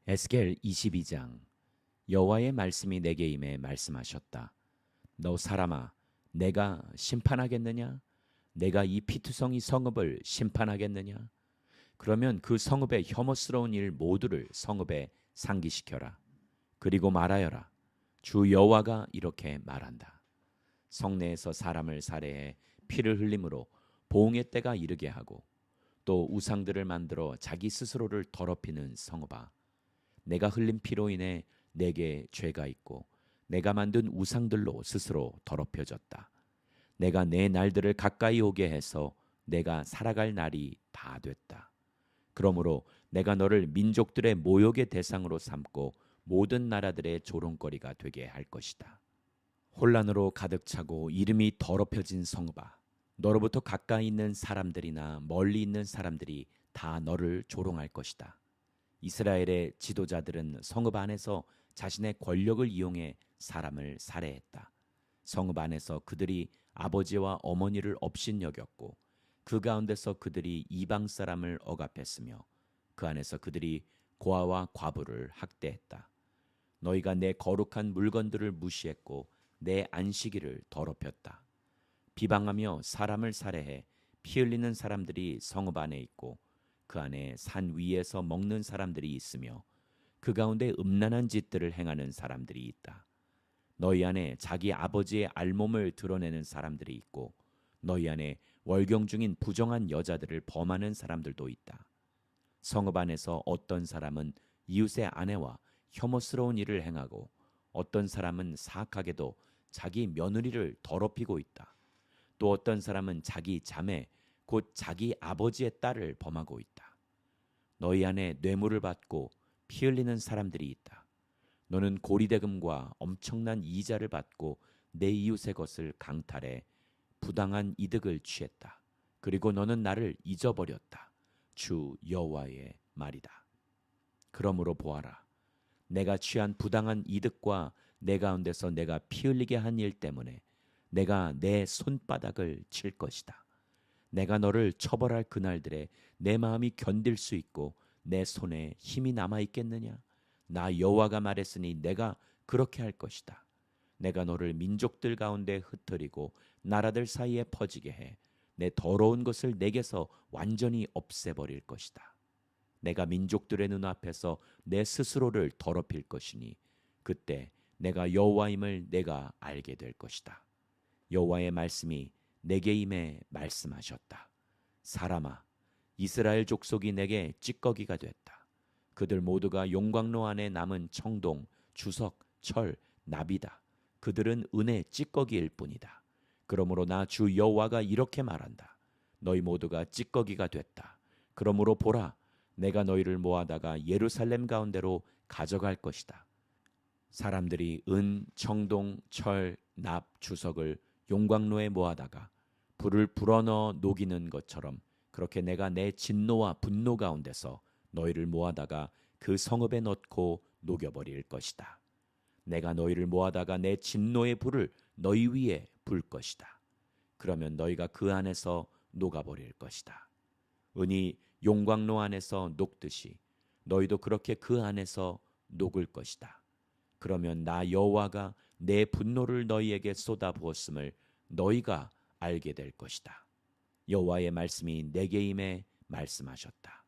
에스겔 22장. 여호와의 말씀이 내게 임해 말씀하셨다. 너 사람아, 내가 심판하겠느냐? 내가 이 피투성이 성읍을 심판하겠느냐? 그러면 그 성읍의 혐오스러운 일 모두를 성읍에 상기시켜라. 그리고 말하여라. 주 여호와가 이렇게 말한다. 성내에서 사람을 살해해 피를 흘림으로 보응의 때가 이르게 하고 또 우상들을 만들어 자기 스스로를 더럽히는 성읍아, 내가 흘린 피로 인해 내게 죄가 있고 내가 만든 우상들로 스스로 더럽혀졌다. 내가 내 날들을 가까이 오게 해서 내가 살아갈 날이 다 됐다. 그러므로 내가 너를 민족들의 모욕의 대상으로 삼고 모든 나라들의 조롱거리가 되게 할 것이다. 혼란으로 가득 차고 이름이 더럽혀진 성읍아, 너로부터 가까이 있는 사람들이나 멀리 있는 사람들이 다 너를 조롱할 것이다. 이스라엘의 지도자들은 성읍 안에서 자신의 권력을 이용해 사람을 살해했다. 성읍 안에서 그들이 아버지와 어머니를 업신여겼고 그 가운데서 그들이 이방 사람을 억압했으며 그 안에서 그들이 고아와 과부를 학대했다. 너희가 내 거룩한 물건들을 무시했고 내 안식일을 더럽혔다. 비방하며 사람을 살해해 피 흘리는 사람들이 성읍 안에 있고 그 안에 산 위에서 먹는 사람들이 있으며 그 가운데 음란한 짓들을 행하는 사람들이 있다. 너희 안에 자기 아버지의 알몸을 드러내는 사람들이 있고 너희 안에 월경 중인 부정한 여자들을 범하는 사람들도 있다. 성읍 안에서 어떤 사람은 이웃의 아내와 혐오스러운 일을 행하고 어떤 사람은 사악하게도 자기 며느리를 더럽히고 있다. 또 어떤 사람은 자기 자매 곧 자기 아버지의 딸을 범하고 있다. 너희 안에 뇌물을 받고 피 흘리는 사람들이 있다. 너는 고리대금과 엄청난 이자를 받고 내 이웃의 것을 강탈해 부당한 이득을 취했다. 그리고 너는 나를 잊어버렸다. 주 여호와의 말이다. 그러므로 보아라. 내가 취한 부당한 이득과 내 가운데서 내가 피 흘리게 한 일 때문에 내가 내 손바닥을 칠 것이다. 내가 너를 처벌할 그날들에 내 마음이 견딜 수 있고 내 손에 힘이 남아 있겠느냐? 나 여호와가 말했으니 내가 그렇게 할 것이다. 내가 너를 민족들 가운데 흩뜨리고 나라들 사이에 퍼지게 해 내 더러운 것을 내게서 완전히 없애버릴 것이다. 내가 민족들의 눈앞에서 내 스스로를 더럽힐 것이니 그때 내가 여호와임을 내가 알게 될 것이다. 여호와의 말씀이 내게 임해 말씀하셨다. 사람아, 이스라엘 족속이 내게 찌꺼기가 됐다. 그들 모두가 용광로 안에 남은 청동, 주석, 철, 납이다. 그들은 은의 찌꺼기일 뿐이다. 그러므로 나 주 여호와가 이렇게 말한다. 너희 모두가 찌꺼기가 됐다. 그러므로 보라, 내가 너희를 모아다가 예루살렘 가운데로 가져갈 것이다. 사람들이 은, 청동, 철, 납, 주석을 용광로에 모아다가 불을 불어넣어 녹이는 것처럼 그렇게 내가 내 진노와 분노 가운데서 너희를 모아다가 그 성읍에 넣고 녹여버릴 것이다. 내가 너희를 모아다가 내 진노의 불을 너희 위에 불 것이다. 그러면 너희가 그 안에서 녹아버릴 것이다. 은이 용광로 안에서 녹듯이 너희도 그렇게 그 안에서 녹을 것이다. 그러면 나 여호와가 내 분노를 너희에게 쏟아부었음을 너희가 알게 될 것이다. 여호와의 말씀이 내게 임해 말씀하셨다.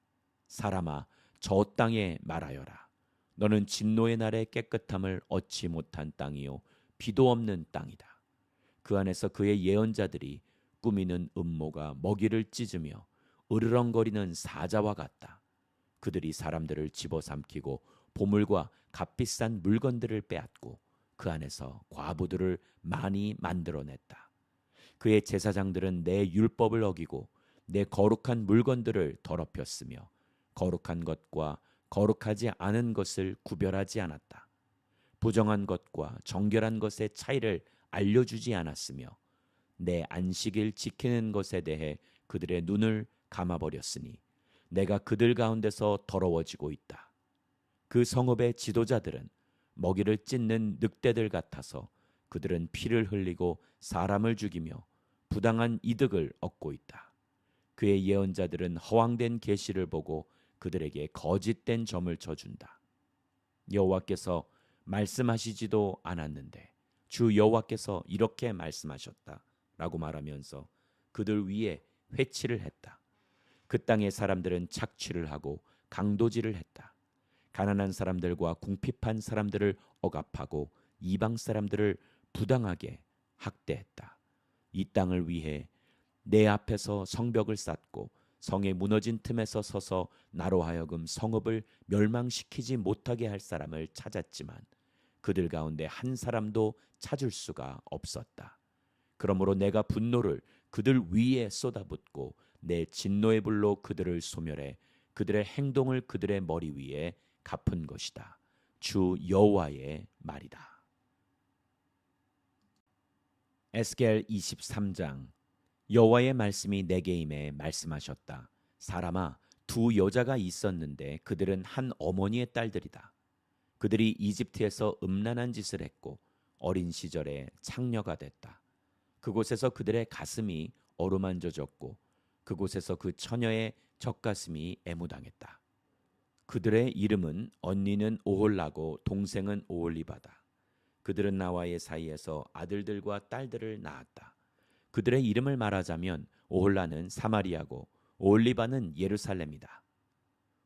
사람아, 저 땅에 말하여라. 너는 진노의 날의 깨끗함을 얻지 못한 땅이요 비도 없는 땅이다. 그 안에서 그의 예언자들이 꾸미는 음모가 먹이를 찢으며 으르렁거리는 사자와 같다. 그들이 사람들을 집어삼키고 보물과 값비싼 물건들을 빼앗고 그 안에서 과부들을 많이 만들어냈다. 그의 제사장들은 내 율법을 어기고 내 거룩한 물건들을 더럽혔으며 거룩한 것과 거룩하지 않은 것을 구별하지 않았다. 부정한 것과 정결한 것의 차이를 알려주지 않았으며 내 안식일 지키는 것에 대해 그들의 눈을 감아버렸으니 내가 그들 가운데서 더러워지고 있다. 그 성읍의 지도자들은 먹이를 찢는 늑대들 같아서 그들은 피를 흘리고 사람을 죽이며 부당한 이득을 얻고 있다. 그의 예언자들은 허황된 계시를 보고 그들에게 거짓된 점을 쳐준다. 여호와께서 말씀하시지도 않았는데 주 여호와께서 이렇게 말씀하셨다 라고 말하면서 그들 위에 회치를 했다. 그 땅의 사람들은 착취를 하고 강도질을 했다. 가난한 사람들과 궁핍한 사람들을 억압하고 이방 사람들을 부당하게 학대했다. 이 땅을 위해 내 앞에서 성벽을 쌓고 성의 무너진 틈에서 서서 나로 하여금 성읍을 멸망시키지 못하게 할 사람을 찾았지만 그들 가운데 한 사람도 찾을 수가 없었다. 그러므로 내가 분노를 그들 위에 쏟아붓고 내 진노의 불로 그들을 소멸해 그들의 행동을 그들의 머리 위에 갚은 것이다. 주 여호와의 말이다. 에스겔 23장. 여호와의 말씀이 내게 임해 말씀하셨다. 사람아, 두 여자가 있었는데 그들은 한 어머니의 딸들이다. 그들이 이집트에서 음란한 짓을 했고 어린 시절에 창녀가 됐다. 그곳에서 그들의 가슴이 어루만져졌고 그곳에서 그 처녀의 젖가슴이 애무당했다. 그들의 이름은 언니는 오홀라고 동생은 오홀리바다. 그들은 나와의 사이에서 아들들과 딸들을 낳았다. 그들의 이름을 말하자면 오홀라는 사마리아고 오홀리바는 예루살렘이다.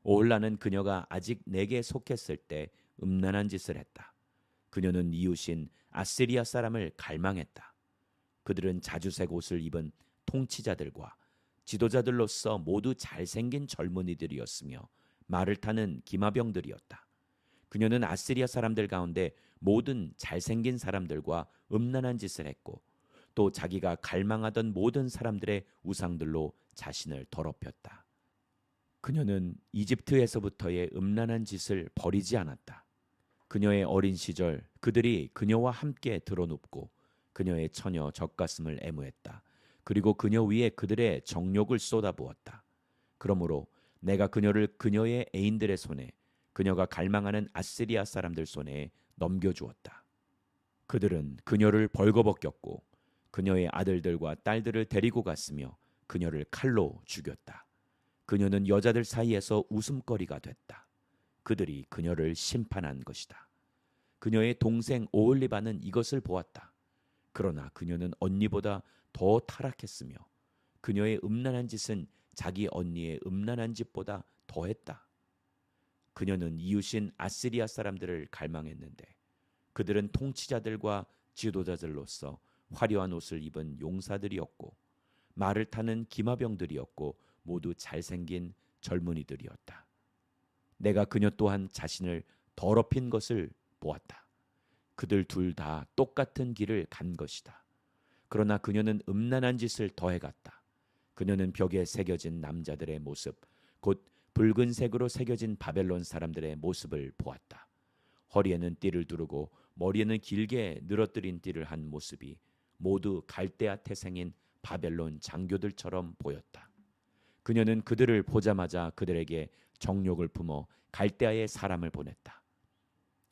오홀라는 그녀가 아직 내게 속했을 때 음란한 짓을 했다. 그녀는 이웃인 아시리아 사람을 갈망했다. 그들은 자주색 옷을 입은 통치자들과 지도자들로서 모두 잘생긴 젊은이들이었으며 말을 타는 기마병들이었다. 그녀는 아시리아 사람들 가운데 모든 잘생긴 사람들과 음란한 짓을 했고 또 자기가 갈망하던 모든 사람들의 우상들로 자신을 더럽혔다. 그녀는 이집트에서부터의 음란한 짓을 버리지 않았다. 그녀의 어린 시절 그들이 그녀와 함께 드러눕고 그녀의 처녀 젖가슴을 애무했다. 그리고 그녀 위에 그들의 정욕을 쏟아부었다. 그러므로 내가 그녀를 그녀의 애인들의 손에 그녀가 갈망하는 아시리아 사람들 손에 넘겨주었다. 그들은 그녀를 벌거벗겼고 그녀의 아들들과 딸들을 데리고 갔으며 그녀를 칼로 죽였다. 그녀는 여자들 사이에서 웃음거리가 됐다. 그들이 그녀를 심판한 것이다. 그녀의 동생 오홀리바는 이것을 보았다. 그러나 그녀는 언니보다 더 타락했으며 그녀의 음란한 짓은 자기 언니의 음란한 짓보다 더했다. 그녀는 이웃인 아시리아 사람들을 갈망했는데 그들은 통치자들과 지도자들로서 화려한 옷을 입은 용사들이었고 말을 타는 기마병들이었고 모두 잘생긴 젊은이들이었다. 내가 그녀 또한 자신을 더럽힌 것을 보았다. 그들 둘 다 똑같은 길을 간 것이다. 그러나 그녀는 음란한 짓을 더해갔다. 그녀는 벽에 새겨진 남자들의 모습, 곧 붉은색으로 새겨진 바벨론 사람들의 모습을 보았다. 허리에는 띠를 두르고 머리에는 길게 늘어뜨린 띠를 한 모습이 모두 갈대아 태생인 바벨론 장교들처럼 보였다. 그녀는 그들을 보자마자 그들에게 정욕을 품어 갈대아의 사람을 보냈다.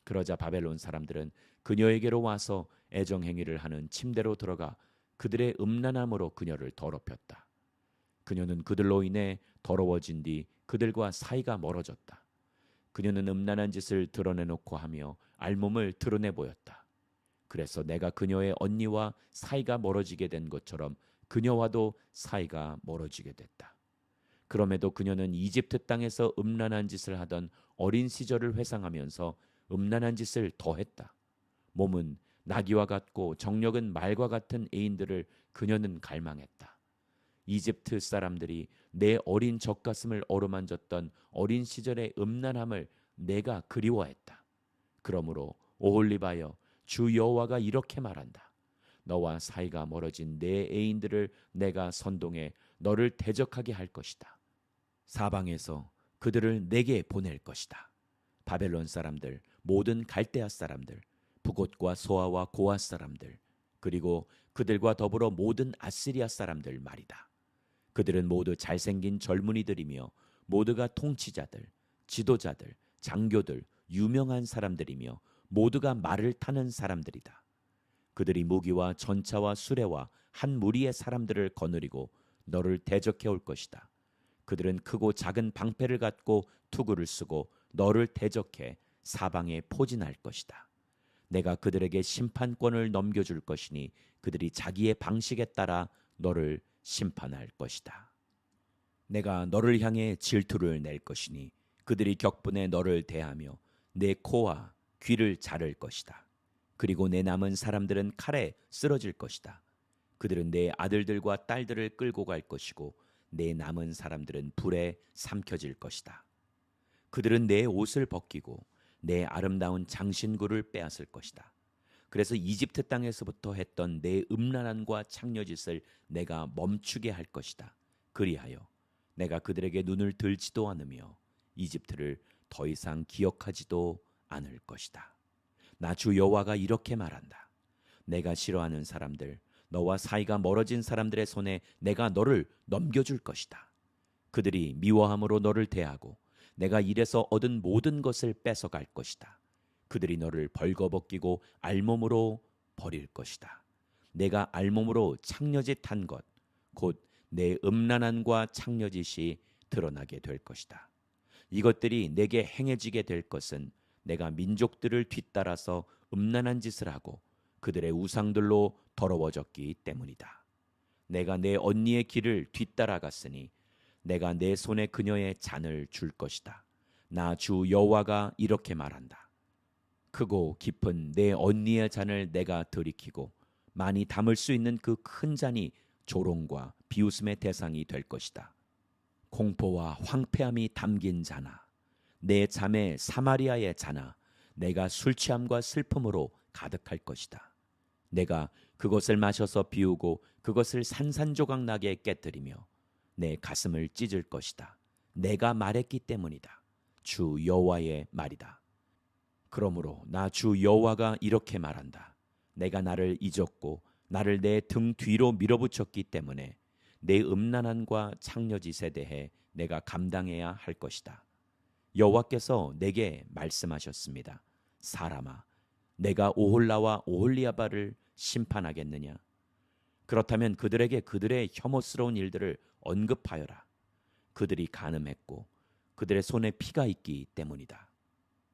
그러자 바벨론 사람들은 그녀에게로 와서 애정행위를 하는 침대로 들어가 그들의 음란함으로 그녀를 더럽혔다. 그녀는 그들로 인해 더러워진 뒤 그들과 사이가 멀어졌다. 그녀는 음란한 짓을 드러내놓고 하며 알몸을 드러내 보였다. 그래서 내가 그녀의 언니와 사이가 멀어지게 된 것처럼 그녀와도 사이가 멀어지게 됐다. 그럼에도 그녀는 이집트 땅에서 음란한 짓을 하던 어린 시절을 회상하면서 음란한 짓을 더했다. 몸은 나귀와 같고 정력은 말과 같은 애인들을 그녀는 갈망했다. 이집트 사람들이 내 어린 젖가슴을 어루만졌던 어린 시절의 음란함을 내가 그리워했다. 그러므로 오홀리바여, 주 여호와가 이렇게 말한다. 너와 사이가 멀어진 내 애인들을 내가 선동해 너를 대적하게 할 것이다. 사방에서 그들을 내게 보낼 것이다. 바벨론 사람들, 모든 갈대아 사람들, 북옷과 소아와 고아 사람들, 그리고 그들과 더불어 모든 아시리아 사람들 말이다. 그들은 모두 잘생긴 젊은이들이며 모두가 통치자들, 지도자들, 장교들, 유명한 사람들이며 모두가 말을 타는 사람들이다. 그들이 무기와 전차와 수레와 한 무리의 사람들을 거느리고 너를 대적해 올 것이다. 그들은 크고 작은 방패를 갖고 투구를 쓰고 너를 대적해 사방에 포진할 것이다. 내가 그들에게 심판권을 넘겨줄 것이니 그들이 자기의 방식에 따라 너를 심판할 것이다. 내가 너를 향해 질투를 낼 것이니 그들이 격분해 너를 대하며 내 코와 귀를 자를 것이다. 그리고 내 남은 사람들은 칼에 쓰러질 것이다. 그들은 내 아들들과 딸들을 끌고 갈 것이고 내 남은 사람들은 불에 삼켜질 것이다. 그들은 내 옷을 벗기고 내 아름다운 장신구를 빼앗을 것이다. 그래서 이집트 땅에서부터 했던 내 음란함과 창녀짓을 내가 멈추게 할 것이다. 그리하여 내가 그들에게 눈을 들지도 않으며 이집트를 더 이상 기억하지도 않을 것이다. 나 주 여호와가 이렇게 말한다. 내가 싫어하는 사람들, 너와 사이가 멀어진 사람들의 손에 내가 너를 넘겨줄 것이다. 그들이 미워함으로 너를 대하고 내가 일에서 얻은 모든 것을 뺏어갈 것이다. 그들이 너를 벌거벗기고 알몸으로 버릴 것이다. 내가 알몸으로 창녀짓 한 것, 곧 내 음란함과 창녀짓이 드러나게 될 것이다. 이것들이 내게 행해지게 될 것은 내가 민족들을 뒤따라서 음란한 짓을 하고 그들의 우상들로 더러워졌기 때문이다. 내가 내 언니의 길을 뒤따라갔으니 내가 내 손에 그녀의 잔을 줄 것이다. 나 주 여호와가 이렇게 말한다. 크고 깊은 내 언니의 잔을 내가 들이키고 많이 담을 수 있는 그 큰 잔이 조롱과 비웃음의 대상이 될 것이다. 공포와 황폐함이 담긴 잔아, 내 자매 사마리아의 잔아, 내가 술 취함과 슬픔으로 가득할 것이다. 내가 그것을 마셔서 비우고 그것을 산산조각 나게 깨뜨리며 내 가슴을 찢을 것이다. 내가 말했기 때문이다. 주 여호와의 말이다. 그러므로 나 주 여호와가 이렇게 말한다. 내가 나를 잊었고 나를 내 등 뒤로 밀어붙였기 때문에 내 음란함과 창녀짓에 대해 내가 감당해야 할 것이다. 여호와께서 내게 말씀하셨습니다. 사람아, 내가 오홀라와 오홀리아바를 심판하겠느냐? 그렇다면 그들에게 그들의 혐오스러운 일들을 언급하여라. 그들이 간음했고 그들의 손에 피가 있기 때문이다.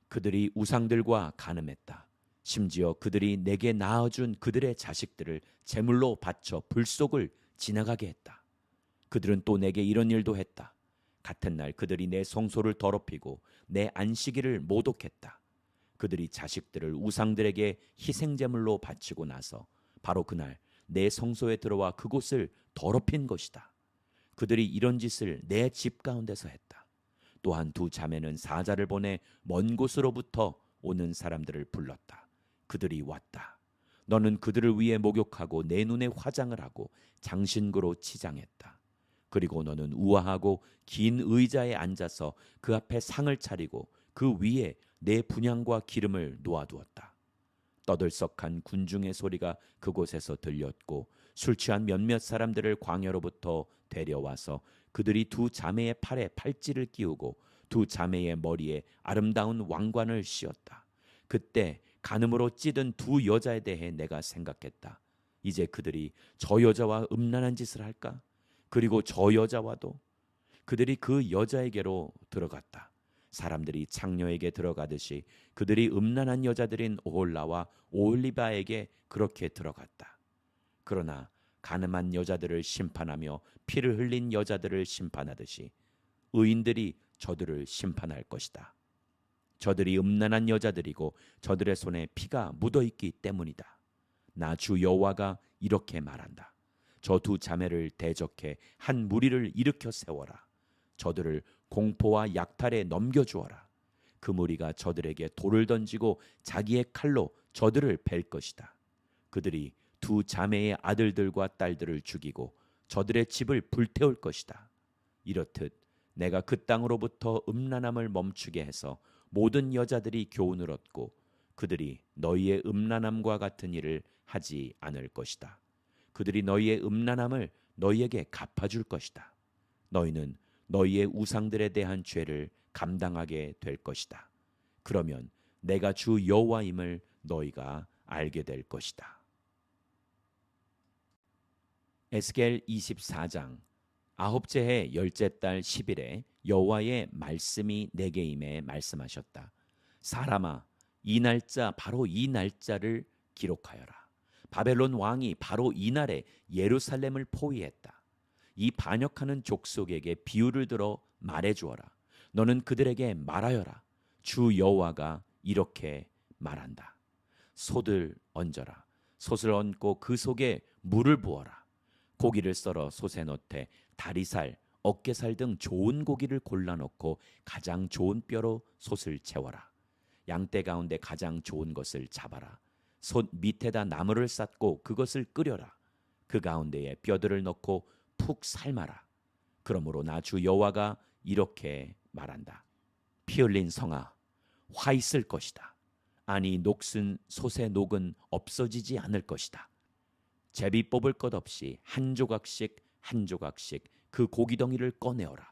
그들이 우상들과 간음했다. 심지어 그들이 내게 낳아준 그들의 자식들을 제물로 바쳐 불 속을 지나가게 했다. 그들은 또 내게 이런 일도 했다. 같은 날 그들이 내 성소를 더럽히고 내 안식일을 모독했다. 그들이 자식들을 우상들에게 희생제물로 바치고 나서 바로 그날 내 성소에 들어와 그곳을 더럽힌 것이다. 그들이 이런 짓을 내 집 가운데서 했다. 또한 두 자매는 사자를 보내 먼 곳으로부터 오는 사람들을 불렀다. 그들이 왔다. 너는 그들을 위해 목욕하고 내 눈에 화장을 하고 장신구로 치장했다. 그리고 너는 우아하고 긴 의자에 앉아서 그 앞에 상을 차리고 그 위에 내 분향과 기름을 놓아두었다. 떠들썩한 군중의 소리가 그곳에서 들렸고 술 취한 몇몇 사람들을 광야로부터 데려와서 그들이 두 자매의 팔에 팔찌를 끼우고 두 자매의 머리에 아름다운 왕관을 씌웠다. 그때 간음으로 찌든 두 여자에 대해 내가 생각했다. 이제 그들이 저 여자와 음란한 짓을 할까? 그리고 저 여자와도 그들이 그 여자에게로 들어갔다. 사람들이 창녀에게 들어가듯이 그들이 음란한 여자들인 오홀라와 오홀리바에게 그렇게 들어갔다. 그러나 간음한 여자들을 심판하며 피를 흘린 여자들을 심판하듯이 의인들이 저들을 심판할 것이다. 저들이 음란한 여자들이고 저들의 손에 피가 묻어있기 때문이다. 나 주 여호와가 이렇게 말한다. 저 두 자매를 대적해 한 무리를 일으켜 세워라. 저들을 공포와 약탈에 넘겨주어라. 그 무리가 저들에게 돌을 던지고 자기의 칼로 저들을 벨 것이다. 그들이 두 자매의 아들들과 딸들을 죽이고 저들의 집을 불태울 것이다. 이렇듯 내가 그 땅으로부터 음란함을 멈추게 해서 모든 여자들이 교훈을 얻고 그들이 너희의 음란함과 같은 일을 하지 않을 것이다. 그들이 너희의 음란함을 너희에게 갚아줄 것이다. 너희는 너희의 우상들에 대한 죄를 감당하게 될 것이다. 그러면 내가 주 여호와임을 너희가 알게 될 것이다. 에스겔 24장 아홉째 해 열째 달 10일에 여호와의 말씀이 내게 임해 말씀하셨다. 사람아, 이 날짜 바로 이 날짜를 기록하여라. 바벨론 왕이 바로 이날에 예루살렘을 포위했다. 이 반역하는 족속에게 비유를 들어 말해 주어라. 너는 그들에게 말하여라. 주 여호와가 이렇게 말한다. 솥을 얹어라. 솥을 얹고 그 속에 물을 부어라. 고기를 썰어 솥에 넣되 다리살, 어깨살 등 좋은 고기를 골라 넣고 가장 좋은 뼈로 솥을 채워라. 양떼 가운데 가장 좋은 것을 잡아라. 솥 밑에다 나무를 쌓고 그것을 끓여라. 그 가운데에 뼈들을 넣고 푹 삶아라. 그러므로 나 주 여호와가 이렇게 말한다. 피 흘린 성아, 화 있을 것이다. 아니 녹슨 솥의 녹은 없어지지 않을 것이다. 제비 뽑을 것 없이 한 조각씩 한 조각씩 그 고기덩이를 꺼내어라.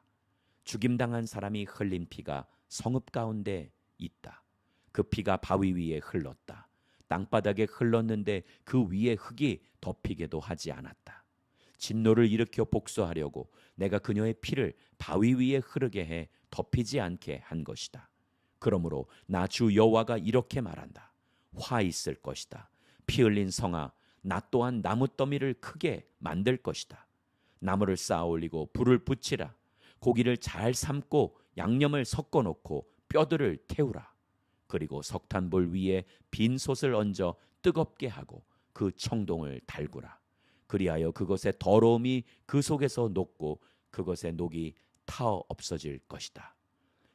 죽임당한 사람이 흘린 피가 성읍 가운데 있다. 그 피가 바위 위에 흘렀다. 땅바닥에 흘렀는데 그 위에 흙이 덮이게도 하지 않았다. 진노를 일으켜 복수하려고 내가 그녀의 피를 바위 위에 흐르게 해 덮이지 않게 한 것이다. 그러므로 나 주 여호와가 이렇게 말한다. 화 있을 것이다. 피 흘린 성아, 나 또한 나무 더미를 크게 만들 것이다. 나무를 쌓아 올리고 불을 붙이라. 고기를 잘 삶고 양념을 섞어 놓고 뼈들을 태우라. 그리고 석탄불 위에 빈 솥을 얹어 뜨겁게 하고 그 청동을 달구라. 그리하여 그것의 더러움이 그 속에서 녹고 그것의 녹이 타어 없어질 것이다.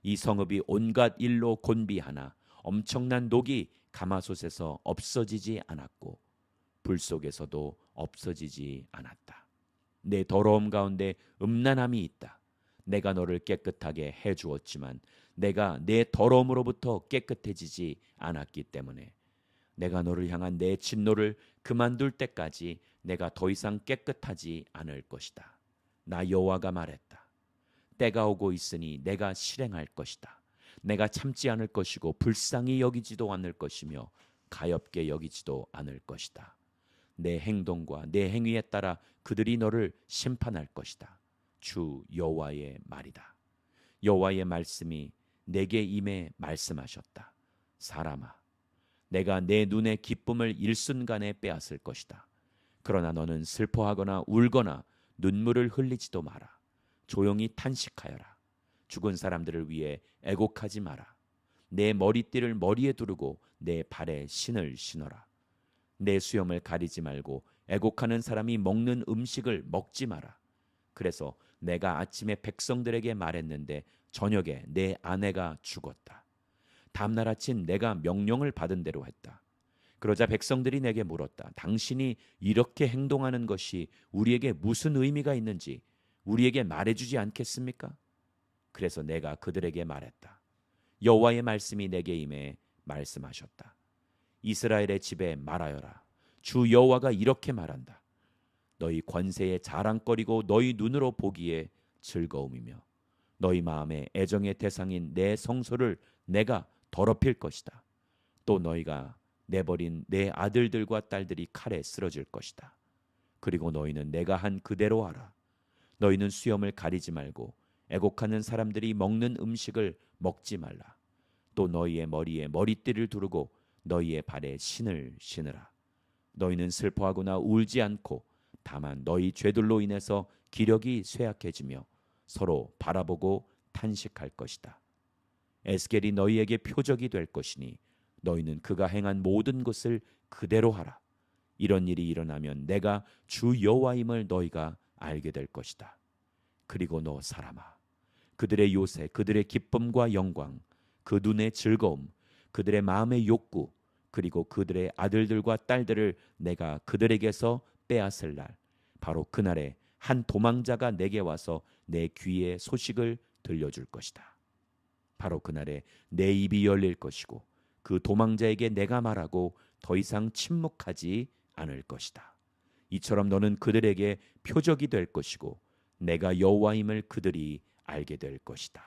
이 성읍이 온갖 일로 곤비하나 엄청난 녹이 가마솥에서 없어지지 않았고 불 속에서도 없어지지 않았다. 내 더러움 가운데 음란함이 있다. 내가 너를 깨끗하게 해주었지만 내가 내 더러움으로부터 깨끗해지지 않았기 때문에 내가 너를 향한 내 진노를 그만둘 때까지 내가 더 이상 깨끗하지 않을 것이다. 나 여호와가 말했다. 때가 오고 있으니 내가 실행할 것이다. 내가 참지 않을 것이고 불쌍히 여기지도 않을 것이며 가엾게 여기지도 않을 것이다. 내 행동과 내 행위에 따라 그들이 너를 심판할 것이다. 주 여호와의 말이다. 여호와의 말씀이 내게 임해 말씀하셨다. 사람아, 내가 내 눈의 기쁨을 일순간에 빼앗을 것이다. 그러나 너는 슬퍼하거나 울거나 눈물을 흘리지도 마라. 조용히 탄식하여라. 죽은 사람들을 위해 애곡하지 마라. 내 머리띠를 머리에 두르고 내 발에 신을 신어라. 내 수염을 가리지 말고 애곡하는 사람이 먹는 음식을 먹지 마라. 그래서 내가 아침에 백성들에게 말했는데 저녁에 내 아내가 죽었다. 다음날 아침 내가 명령을 받은 대로 했다. 그러자 백성들이 내게 물었다. 당신이 이렇게 행동하는 것이 우리에게 무슨 의미가 있는지 우리에게 말해주지 않겠습니까? 그래서 내가 그들에게 말했다. 여호와의 말씀이 내게 임해 말씀하셨다. 이스라엘의 집에 말하여라. 주 여호와가 이렇게 말한다. 너희 권세의 자랑거리고 너희 눈으로 보기에 즐거움이며 너희 마음의 애정의 대상인 내 성소를 내가 더럽힐 것이다. 또 너희가 내버린 내 아들들과 딸들이 칼에 쓰러질 것이다. 그리고 너희는 내가 한 그대로 하라. 너희는 수염을 가리지 말고 애곡하는 사람들이 먹는 음식을 먹지 말라. 또 너희의 머리에 머리띠를 두르고 너희의 발에 신을 신으라. 너희는 슬퍼하거나 울지 않고 다만 너희 죄들로 인해서 기력이 쇠약해지며 서로 바라보고 탄식할 것이다. 에스겔이 너희에게 표적이 될 것이니 너희는 그가 행한 모든 것을 그대로 하라. 이런 일이 일어나면 내가 주 여호와임을 너희가 알게 될 것이다. 그리고 너 사람아, 그들의 요새, 그들의 기쁨과 영광, 그 눈의 즐거움, 그들의 마음의 욕구, 그리고 그들의 아들들과 딸들을 내가 그들에게서 빼앗을 날, 바로 그날에 한 도망자가 내게 와서 내 귀에 소식을 들려줄 것이다. 바로 그날에 내 입이 열릴 것이고 그 도망자에게 내가 말하고 더 이상 침묵하지 않을 것이다. 이처럼 너는 그들에게 표적이 될 것이고 내가 여호와임을 그들이 알게 될 것이다.